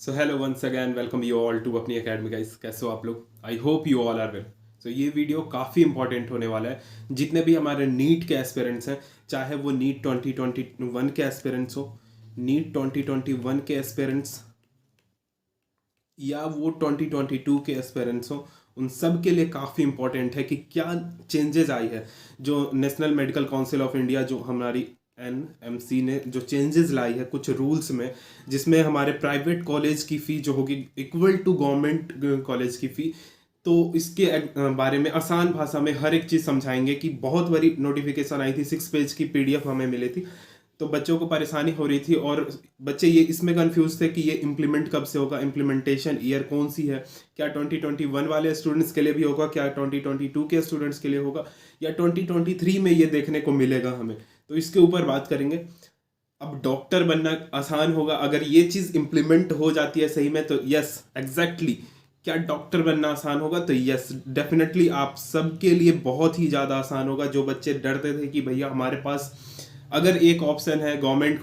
So hello once again welcome you all to अपनी academy guys. कैसे हो आप लोग? I hope you all are well. So ये वीडियो काफ़ी इंपॉर्टेंट होने वाला है। जितने भी हमारे नीट के एस्पिरेंट्स हैं, चाहे वो नीट 2021 के एस्पिरेंट्स हो, नीट 2021 के एस्पिरेंट्स या वो 2022 के एस्पिरेंट्स हो, उन सब के लिए काफ़ी इंपॉर्टेंट है कि क्या चेंजेस आई है। जो national medical council of India, जो हमारी NMC ने जो चेंजेस लाई है कुछ रूल्स में, जिसमें हमारे प्राइवेट कॉलेज की फ़ी जो होगी इक्वल टू गवर्नमेंट कॉलेज की फ़ी। तो इसके बारे में आसान भाषा में हर एक चीज़ समझाएंगे कि बहुत बड़ी नोटिफिकेशन आई थी, 6 पेज की PDF हमें मिली थी। तो बच्चों को परेशानी हो रही थी और बच्चे ये इसमें कंफ्यूज थे कि ये इम्प्लीमेंट कब से होगा, इम्प्लीमेंटेशन ईयर कौन सी है, क्या 2021 वाले स्टूडेंट्स के लिए भी होगा, क्या 2022 के स्टूडेंट्स के लिए होगा, या 2023 में ये देखने को मिलेगा हमें। तो इसके ऊपर बात करेंगे। अब डॉक्टर बनना आसान होगा अगर ये चीज़ इम्प्लीमेंट हो जाती है सही में, तो यस एग्जैक्टली। क्या डॉक्टर बनना आसान होगा? तो यस डेफिनेटली आप सबके लिए बहुत ही ज़्यादा आसान होगा। जो बच्चे डरते थे कि भैया हमारे पास अगर एक ऑप्शन है गवर्नमेंट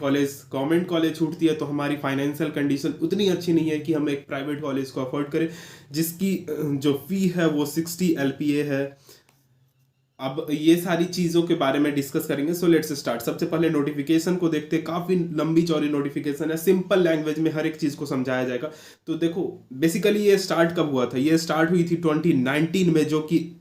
कॉलेज छूटती है तो हमारी फाइनेंशियल कंडीशन उतनी अच्छी नहीं है कि हम एक प्राइवेट कॉलेज को अफोर्ड करें, जिसकी जो फी है वो 60 LPA है। अब ये सारी चीज़ों के बारे में डिस्कस करेंगे। So let's start. सबसे पहले नोटिफिकेशन को देखते हैं। काफ़ी लंबी चौड़ी नोटिफिकेशन है, सिंपल लैंग्वेज में हर एक चीज़ को समझाया जाएगा। तो देखो बेसिकली ये स्टार्ट कब हुआ था? ये स्टार्ट हुई थी 2019 में, जो कि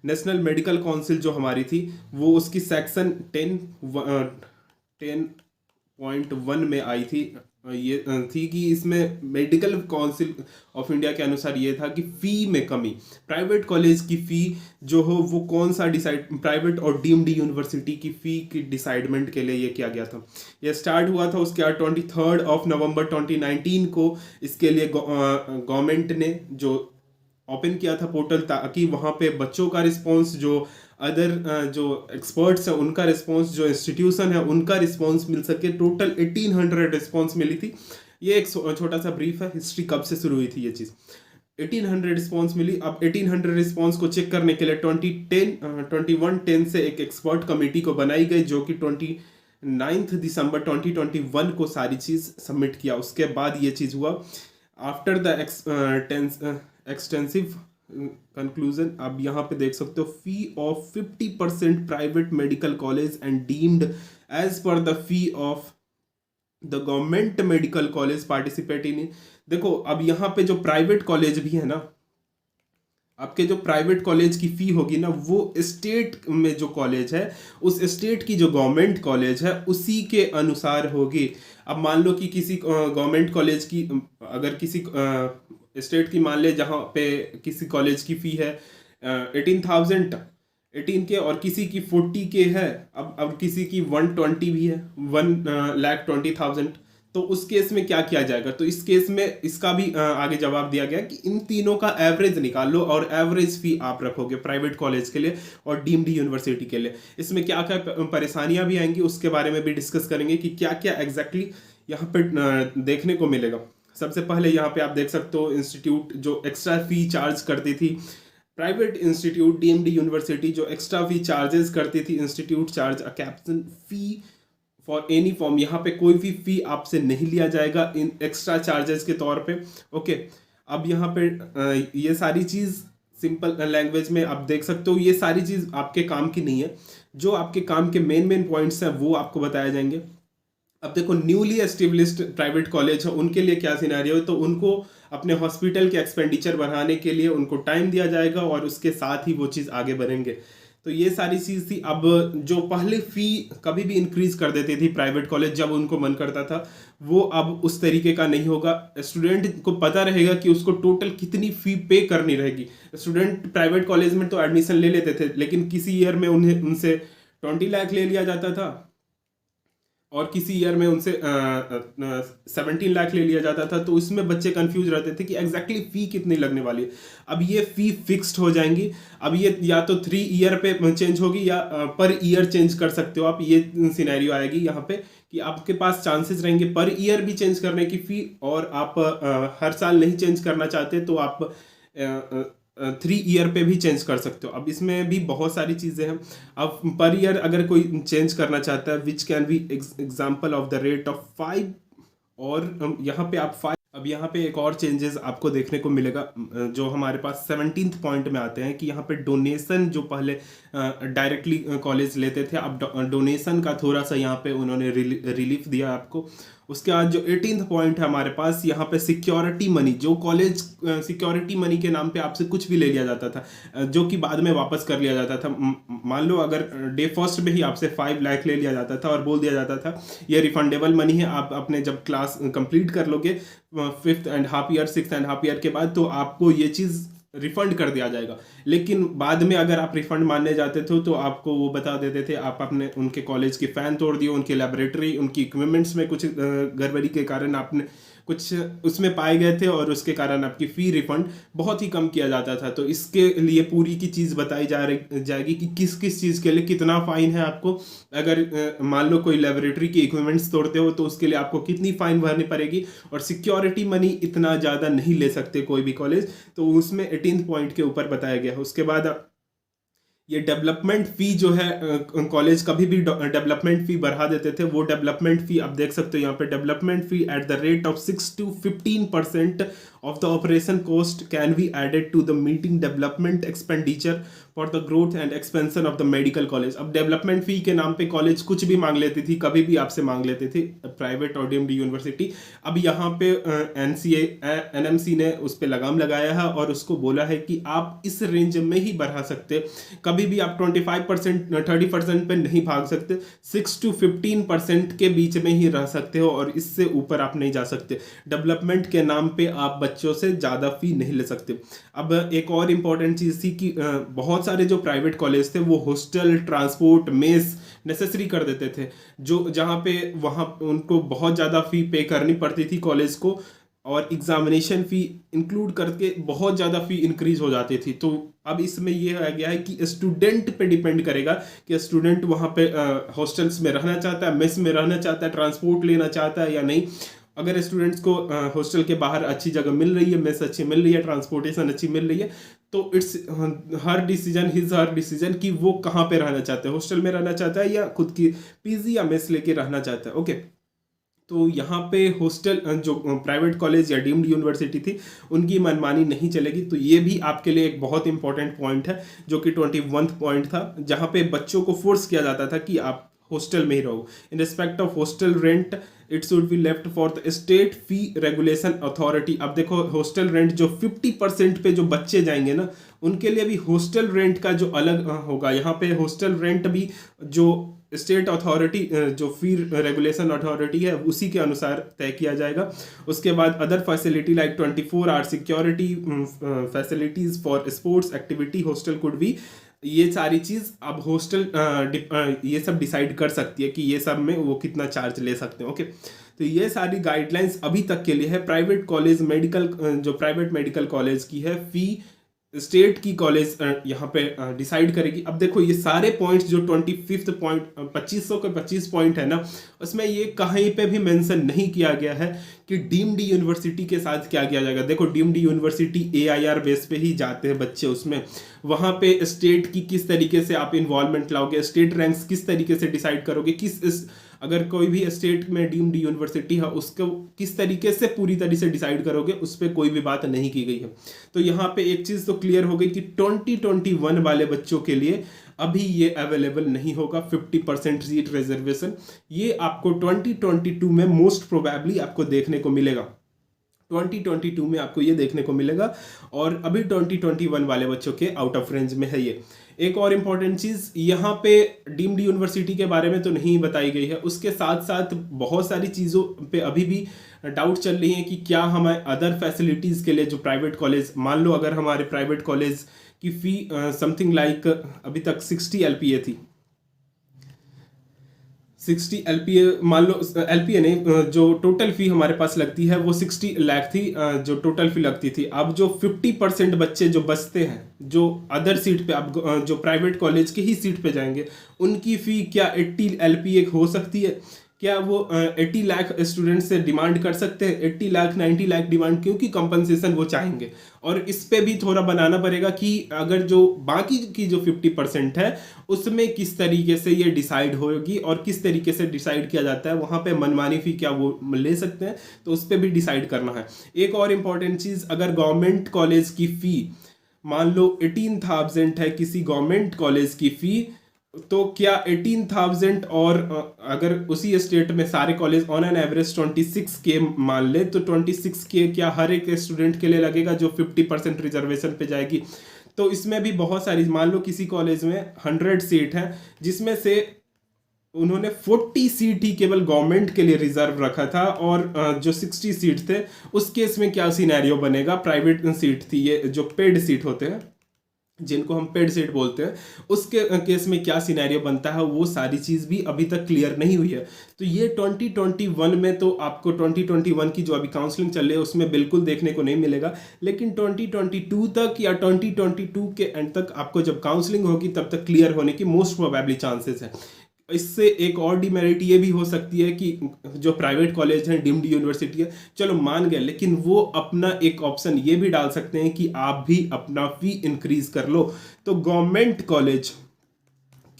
नेशनल मेडिकल काउंसिल जो हमारी थी वो उसकी सेक्शन 10.1 में आई थी। ये थी कि इसमें मेडिकल काउंसिल ऑफ इंडिया के अनुसार ये था कि फ़ी में कमी, प्राइवेट कॉलेज की फ़ी जो हो वो कौन सा डिसाइड, प्राइवेट और डीम्ड यूनिवर्सिटी की फ़ी की डिसाइडमेंट के लिए ये किया गया था। ये स्टार्ट हुआ था उसके बाद 23 नवंबर 2019 को इसके लिए गवर्नमेंट ने जो ओपन किया था पोर्टल, ताकि वहाँ पे बच्चों का रिस्पॉन्स, जो अदर जो एक्सपर्ट्स हैं उनका रिस्पॉन्स, जो इंस्टीट्यूशन है उनका रिस्पॉन्स मिल सके। टोटल 1800 रिस्पॉन्स मिली थी। ये एक छोटा सा ब्रीफ है, हिस्ट्री कब से शुरू हुई थी ये चीज़। 1800 रिस्पॉन्स मिली। अब 1800 रिस्पॉन्स को चेक करने के लिए 2110 से एक एक्सपर्ट कमेटी को बनाई गई, जो कि 29 दिसंबर 2021 को सारी चीज़ सबमिट किया। उसके बाद ये चीज़ हुआ। आफ्टर द एक्सटेंसिव कंक्लूजन, अब यहाँ पे देख सकते हो, fee of 50% private medical college and deemed as per the fee of the government medical college participate in. देखो अब यहाँ पे जो प्राइवेट कॉलेज भी है ना, आपके जो प्राइवेट कॉलेज की फी होगी ना, वो स्टेट में जो कॉलेज है उस स्टेट की जो गवर्नमेंट कॉलेज है उसी के अनुसार होगी। अब मान लो कि किसी गवर्नमेंट कॉलेज की, अगर किसी स्टेट की मान ले जहाँ पे किसी कॉलेज की फ़ी है 18 के, और किसी की 40 के है, अब किसी की 120 भी है, 1,20,000। तो उस केस में क्या किया जाएगा? तो इस केस में इसका भी आगे जवाब दिया गया कि इन तीनों का एवरेज निकाल लो और एवरेज फी आप रखोगे प्राइवेट कॉलेज के लिए और डीम्ड यूनिवर्सिटी के लिए। इसमें क्या क्या परेशानियां भी आएंगी उसके बारे में भी डिस्कस करेंगे कि क्या क्या एग्जैक्टली यहाँ पे देखने को मिलेगा। सबसे पहले यहाँ पे आप देख सकते हो इंस्टीट्यूट जो एक्स्ट्रा फी चार्ज करती थी, प्राइवेट इंस्टीट्यूट डीम्ड यूनिवर्सिटी जो एक्स्ट्रा फी चार्जेस करती थी, institute charge a caption fee for any form. यहाँ पे कोई भी फी आपसे नहीं लिया जाएगा इन एक्स्ट्रा चार्जेस के तौर पे। ओके, अब यहाँ पे ये सारी चीज़ सिंपल लैंग्वेज में आप देख सकते हो। ये सारी चीज़ आपके काम की नहीं है, जो आपके काम के मेन पॉइंट्स हैं वो आपको बताए जाएंगे। अब देखो न्यूली एस्टेब्लिश्ड प्राइवेट कॉलेज है, उनके लिए क्या सिनेरियो है, तो उनको अपने हॉस्पिटल के एक्सपेंडिचर बढ़ाने के लिए उनको टाइम दिया जाएगा और उसके साथ ही वो चीज़ आगे बढ़ेंगे। तो ये सारी चीज़ थी। अब जो पहले फ़ी कभी भी इंक्रीज कर देती थी प्राइवेट कॉलेज जब उनको मन करता था, वो अब उस तरीके का नहीं होगा। स्टूडेंट को पता रहेगा कि उसको टोटल कितनी फ़ी पे करनी रहेगी। स्टूडेंट प्राइवेट कॉलेज में तो एडमिशन ले लेते थे, लेकिन किसी ईयर में उनसे 20 लाख ले लिया जाता था और किसी ईयर में उनसे 17 लाख ले लिया जाता था। तो इसमें बच्चे कंफ्यूज रहते थे कि एग्जैक्टली फ़ी कितनी लगने वाली है। अब ये फ़ी फिक्स्ड हो जाएंगी। अब ये या तो 3 ईयर पे चेंज होगी या पर ईयर चेंज कर सकते हो आप। ये सिनेरियो आएगी यहाँ पे कि आपके पास चांसेस रहेंगे पर ईयर भी चेंज करने की फ़ी, और आप हर साल नहीं चेंज करना चाहते तो आप 3 ईयर पे भी चेंज कर सकते हो। अब इसमें भी बहुत सारी चीज़ें हैं। अब पर ईयर अगर कोई चेंज करना चाहता है which can be example of the rate of 5, और यहाँ पे आप 5 अब यहाँ पे एक और चेंजेस आपको देखने को मिलेगा, जो हमारे पास 17th पॉइंट में आते हैं कि यहाँ पे डोनेशन जो पहले डायरेक्टली कॉलेज लेते थे, अब डोनेशन का थोड़ा सा यहाँ पे उन्होंने रिलीफ दिया आपको। उसके बाद जो 18th पॉइंट है हमारे पास, यहाँ पे सिक्योरिटी मनी, जो कॉलेज सिक्योरिटी मनी के नाम पे आपसे कुछ भी ले लिया जाता था, जो कि बाद में वापस कर लिया जाता था। मान लो अगर डे फर्स्ट में ही आपसे 5 लाख ले लिया जाता था और बोल दिया जाता था ये रिफंडेबल मनी है, आप अपने जब क्लास कंप्लीट कर लोगे 5th and half year 6th and half year के बाद, तो आपको ये चीज़ रिफंड कर दिया जाएगा। लेकिन बाद में अगर आप रिफंड मानने जाते थे तो आपको वो बता देते थे आप अपने उनके कॉलेज के फैन तोड़ दिए, उनकी लैबोरेटरी, उनकी इक्विपमेंट्स में कुछ गड़बड़ी के कारण आपने कुछ उसमें पाए गए थे और उसके कारण आपकी फ़ी रिफंड बहुत ही कम किया जाता था। तो इसके लिए पूरी की चीज़ बताई जाएगी कि किस किस चीज़ के लिए कितना फ़ाइन है आपको। अगर मान लो कोई लेबोरेटरी के इक्विपमेंट्स तोड़ते हो तो उसके लिए आपको कितनी फ़ाइन भरनी पड़ेगी, और सिक्योरिटी मनी इतना ज़्यादा नहीं ले सकते कोई भी कॉलेज, तो उसमें 18th पॉइंट के ऊपर बताया गया है। उसके बाद ये डेवलपमेंट फ़ी जो है, कॉलेज कभी भी डेवलपमेंट फ़ी बढ़ा देते थे, वो डेवलपमेंट फ़ी आप देख सकते हो यहाँ पे, development fee at the rate of 6 to 15% of the operation cost can be added to the meeting development expenditure for the growth and expansion of the medical college। अब डेवलपमेंट फ़ी के नाम पे कॉलेज कुछ भी मांग लेती थी, कभी भी आपसे मांग लेते थे, प्राइवेट और डीम्ड यूनिवर्सिटी। अब यहाँ पे एनएमसी ने उस पर लगाम लगाया है और उसको बोला है कि आप इस रेंज में ही बढ़ा सकते, कभी भी आप 25% 30% पे नहीं भाग सकते, 6 to 15% के बीच में ही रह सकते हो और इससे ऊपर आप नहीं जा सकते। डेवलपमेंट के नाम पे आप बच्चों से ज़्यादा फी नहीं ले सकते। अब एक और इम्पॉर्टेंट चीज़ थी कि बहुत सारे जो प्राइवेट कॉलेज थे वो हॉस्टल, ट्रांसपोर्ट, मेस नेसेसरी कर देते थे, जो जहाँ पे वहाँ उनको बहुत ज़्यादा फ़ी पे करनी पड़ती थी कॉलेज को, और एग्जामिनेशन फ़ी इंक्लूड करके बहुत ज़्यादा फ़ी इंक्रीज हो जाती थी। तो अब इसमें ये आ गया है कि स्टूडेंट पे डिपेंड करेगा कि स्टूडेंट वहाँ पे हॉस्टल्स में रहना चाहता है, मेस में रहना चाहता है, ट्रांसपोर्ट लेना चाहता है या नहीं। अगर स्टूडेंट्स को हॉस्टल के बाहर अच्छी जगह मिल रही है, मेस अच्छी मिल रही है, ट्रांसपोर्टेशन अच्छी मिल रही है, तो इट्स हर डिसीजन कि वो कहाँ पे रहना चाहते हैं, हॉस्टल में रहना चाहता है या खुद की पीजी या मेस लेके रहना चाहता है। ओके, तो यहाँ पे हॉस्टल जो प्राइवेट कॉलेज या डीम्ड यूनिवर्सिटी थी उनकी मनमानी नहीं चलेगी। तो ये भी आपके लिए एक बहुत इंपॉर्टेंट पॉइंट है, जो कि 21th पॉइंट था, जहाँ पे बच्चों को फोर्स किया जाता था कि आप हॉस्टल में ही रहो। In respect of hostel rent it should be left for the state fee regulation authority. अब देखो हॉस्टल रेंट जो 50% पे जो बच्चे जाएंगे ना, उनके लिए भी हॉस्टल रेंट का जो अलग होगा। यहाँ पे हॉस्टल रेंट भी जो स्टेट अथॉरिटी, जो फी रेगुलेशन अथॉरिटी है, उसी के अनुसार तय किया जाएगा। उसके बाद other facility like 24 hour security facilities for sports activity hostel could be, ये सारी चीज़ अब हॉस्टल ये सब डिसाइड कर सकती है कि ये सब में वो कितना चार्ज ले सकते हैं। ओके, तो ये सारी गाइडलाइंस अभी तक के लिए है। प्राइवेट कॉलेज मेडिकल, जो प्राइवेट मेडिकल कॉलेज की है, फी स्टेट की कॉलेज यहाँ पे डिसाइड करेगी। अब देखो ये सारे पॉइंट्स जो 25th पॉइंट 2500 के 25 पॉइंट है ना, उसमें ये कहीं पे भी मेंशन नहीं किया गया है कि डीम्ड यूनिवर्सिटी के साथ क्या किया जाएगा। देखो डीम्ड यूनिवर्सिटी AIR बेस पे ही जाते हैं बच्चे, उसमें वहाँ पे स्टेट की किस तरीके से आप इन्वॉल्वमेंट लाओगे, स्टेट रैंक्स किस तरीके से डिसाइड करोगे, अगर कोई भी स्टेट में डीम्ड यूनिवर्सिटी है उसको किस तरीके से पूरी तरह से डिसाइड करोगे, उस पर कोई भी बात नहीं की गई है। तो यहाँ पे एक चीज़ तो क्लियर हो गई कि 2021 वाले बच्चों के लिए अभी ये अवेलेबल नहीं होगा 50% सीट रिजर्वेशन। ये आपको 2022 में मोस्ट प्रोबेबली आपको देखने को मिलेगा, 2022 में आपको ये देखने को मिलेगा, और अभी 2021 वाले बच्चों के आउट ऑफ रेंज में है ये। एक और इम्पॉर्टेंट चीज़ यहाँ पे डीम्ड यूनिवर्सिटी के बारे में तो नहीं बताई गई है, उसके साथ साथ बहुत सारी चीज़ों पे अभी भी डाउट चल रही है कि क्या हमें अदर फैसिलिटीज़ के लिए जो प्राइवेट कॉलेज, मान लो अगर हमारे प्राइवेट कॉलेज की फ़ी समथिंग लाइक अभी तक 60 LPA थी, 60 LPA, मान लो LPA नहीं, जो टोटल फी हमारे पास लगती है वो 60 लाख थी, जो टोटल फी लगती थी। अब जो 50% बच्चे जो बचते हैं, जो अदर सीट पे, अब जो प्राइवेट कॉलेज के ही सीट पे जाएंगे, उनकी फ़ी क्या 80 LPA हो सकती है? क्या वो 80 लाख स्टूडेंट से डिमांड कर सकते हैं? 80 लाख 90 लाख डिमांड, क्योंकि कंपनसेशन वो चाहेंगे। और इस पे भी थोड़ा बनाना पड़ेगा कि अगर जो बाकी की जो 50% है उसमें किस तरीके से ये डिसाइड होगी और किस तरीके से डिसाइड किया जाता है, वहाँ पे मनमानी फी क्या वो ले सकते हैं, तो उस पर भी डिसाइड करना है। एक और इम्पॉर्टेंट चीज़, अगर गवर्नमेंट कॉलेज की फ़ी मान लो 18,000 है किसी गवर्नमेंट कॉलेज की फ़ी, तो क्या 18,000 और अगर उसी स्टेट में सारे college on an average 26K मान ले, तो 26K क्या हर एक स्टूडेंट के लिए लगेगा जो 50% रिजर्वेशन पे जाएगी? तो इसमें भी बहुत सारी, मान लो किसी कॉलेज में 100 सीट है जिसमें से उन्होंने 40 सीट ही केवल गवर्नमेंट के लिए रिजर्व रखा था, और जो 60 सीट थे उस केस में क्या सिनेरियो बनेगा? प्राइवेट सीट थी, ये जो पेड सीट होते हैं जिनको हम पेड सीट बोलते हैं, उसके केस में क्या सिनेरियो बनता है, वो सारी चीज़ भी अभी तक क्लियर नहीं हुई है। तो ये 2021 में, तो आपको 2021 की जो अभी काउंसलिंग चल रही है उसमें बिल्कुल देखने को नहीं मिलेगा, लेकिन 2022 तक या 2022 के एंड तक आपको जब काउंसलिंग होगी तब तक क्लियर होने की मोस्ट प्रोबेबली चांसेस है। इससे एक और डिमेरिट ये भी हो सकती है कि जो प्राइवेट कॉलेज हैं, डीम्ड यूनिवर्सिटी है, चलो मान गए, लेकिन वो अपना एक ऑप्शन ये भी डाल सकते हैं कि आप भी अपना फी इंक्रीज कर लो। तो गवर्नमेंट कॉलेज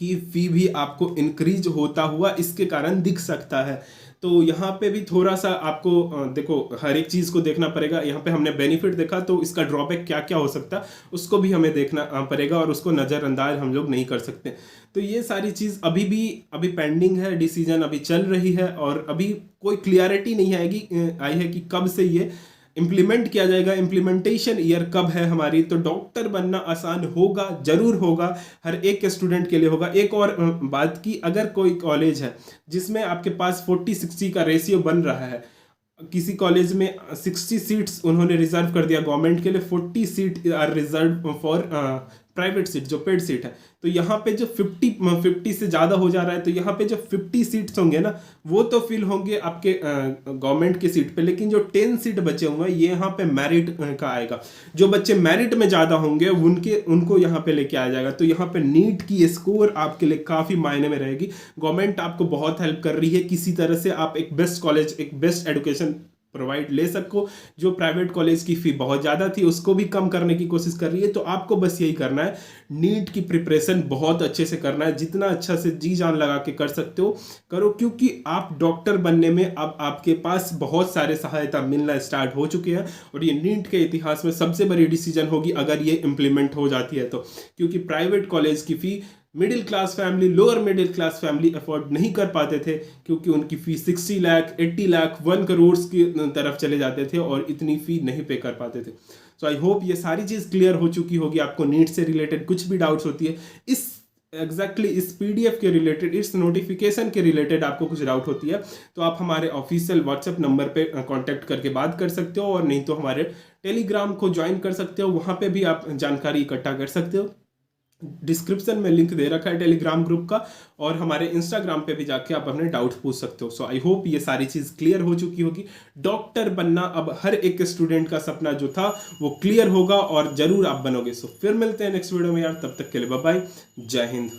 की फी भी आपको इंक्रीज होता हुआ इसके कारण दिख सकता है। तो यहाँ पे भी थोड़ा सा आपको देखो हर एक चीज़ को देखना पड़ेगा। यहाँ पे हमने बेनिफिट देखा, तो इसका ड्रॉबैक क्या क्या हो सकता है उसको भी हमें देखना पड़ेगा, और उसको नज़रअंदाज हम लोग नहीं कर सकते। तो ये सारी चीज़ अभी पेंडिंग है, डिसीजन अभी चल रही है, और अभी कोई क्लियरिटी नहीं आई है कि कब से ये इम्प्लीमेंट किया जाएगा, इम्प्लीमेंटेशन ईयर कब है हमारी। तो डॉक्टर बनना आसान होगा, जरूर होगा, हर एक स्टूडेंट के लिए होगा। एक और बात की, अगर कोई कॉलेज है जिसमें आपके पास 40-60 का रेशियो बन रहा है, किसी कॉलेज में 60 सीट्स उन्होंने रिजर्व कर दिया गवर्नमेंट के लिए, 40 seat are reserve for private seat जो पेड सीट है, तो यहाँ पे जो 50 से ज़्यादा हो जा रहा है, तो यहाँ पे जो 50 सीट्स होंगे ना, वो तो फिल होंगे आपके गवर्नमेंट की सीट पे, लेकिन जो 10 सीट बचे होंगे ये यहाँ पे मेरिट का आएगा। जो बच्चे मेरिट में ज़्यादा होंगे उनको यहाँ पे लेके आया जाएगा। तो यहाँ पे नीट की स्कोर आपके लिए काफ़ी मायने में रहेगी। गवर्नमेंट आपको बहुत हेल्प कर रही है, किसी तरह से आप एक बेस्ट कॉलेज, एक बेस्ट एजुकेशन प्रोवाइड ले सको। जो प्राइवेट कॉलेज की फ़ी बहुत ज़्यादा थी उसको भी कम करने की कोशिश कर रही है। तो आपको बस यही करना है, नीट की प्रिपरेशन बहुत अच्छे से करना है, जितना अच्छा से जी जान लगा के कर सकते हो करो, क्योंकि आप डॉक्टर बनने में अब आपके पास बहुत सारे सहायता मिलना स्टार्ट हो चुके हैं, और ये नीट के इतिहास में सबसे बड़ी डिसीजन होगी अगर ये इम्प्लीमेंट हो जाती है तो। क्योंकि प्राइवेट कॉलेज की fee middle class family, lower middle class family afford नहीं कर पाते थे, क्योंकि उनकी फ़ी 60 लाख 80 लाख 1 करोड़ की तरफ चले जाते थे, और इतनी फ़ी नहीं पे कर पाते थे। सो आई होप ये सारी चीज़ क्लियर हो चुकी होगी। आपको नीट से रिलेटेड कुछ भी डाउट्स होती है, इस इस PDF के रिलेटेड, इस नोटिफिकेशन के रिलेटेड आपको कुछ डाउट होती है, तो आप हमारे ऑफिशियल व्हाट्सएप नंबर पे कांटेक्ट करके बात कर सकते हो, और नहीं तो हमारे टेलीग्राम को ज्वाइन कर सकते हो, वहाँ पे भी आप जानकारी इकट्ठा कर सकते हो। डिस्क्रिप्शन में लिंक दे रखा है टेलीग्राम ग्रुप का, और हमारे इंस्टाग्राम पे भी जाके आप अपने डाउट पूछ सकते हो। सो आई होप ये सारी चीज़ क्लियर हो चुकी होगी। डॉक्टर बनना अब हर एक स्टूडेंट का सपना जो था वो क्लियर होगा, और जरूर आप बनोगे। सो फिर मिलते हैं नेक्स्ट वीडियो में यार, तब तक के लिए बाय बाय, जय हिंद।